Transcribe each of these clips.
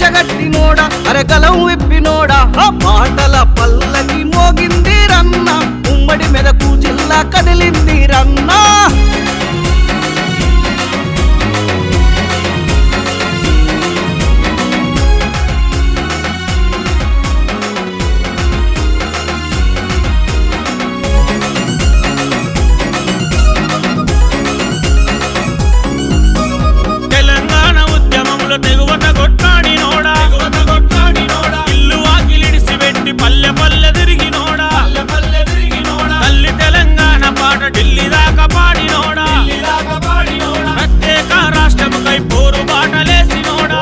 బిచ్చగట్టినోడా అరగలం విప్పినోడా పాటల పల్లకి మోగింది రన్న ఉమ్మడి మెదకు జిల్లా కదిలింది రన్నా తెగువత కొట్టాడినోడా ఇల్లు వాకిలిడిసి పెట్టి పల్లె పల్లె తిరిగినోడా తల్లి తెలంగాణ పాట ఢిల్లీ దాకా పాడినోడా ప్రత్యేక రాష్ట్రముకై పోరు బాటలేసినోడా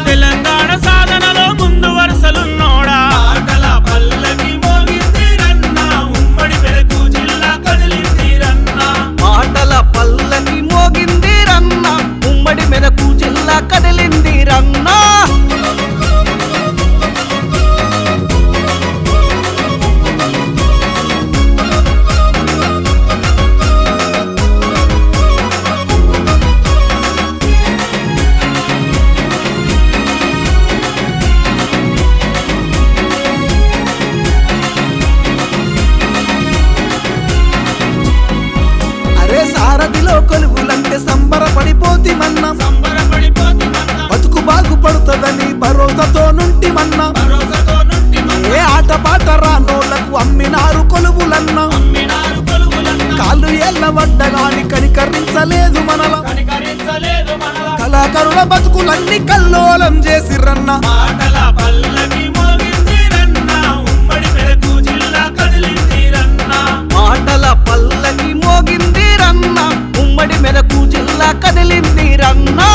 తెలంగాణ సాధనలో ముందు వరుసలున్నోడా పాటల పల్లకి మోగింది రన్నా ఉమ్మడి మెదకు జిల్లా కదిలింది రన్నా పాటల పల్లకి మోగింది రన్నా ఉమ్మడి మెదకు జిల్లా కదిలింది రన్నా అరే సారథిలో కొలువులంటే సంబరపడిపోతి మన్నా బతుకు బాగుపడుతుందని భరోసాతో నుండి మన్నా ఏ ఆట పాట రానోళ్లకు అమ్మినారు కొలువులన్నా కాళ్ళు ఏళ్ళ వడ్డగాని కనికరించలేదు మనల కళాకారుల బతుకులన్నీ కల్లోలం చేసిరన్న పాటల పల్లకి మోగింది రన్నా ఉమ్మడి మెదకు జిల్లా కదిలింది రన్నా పాటల పల్లకి మోగింది రన్న ఉమ్మడి మెదకు జిల్లా కదిలింది రన్నా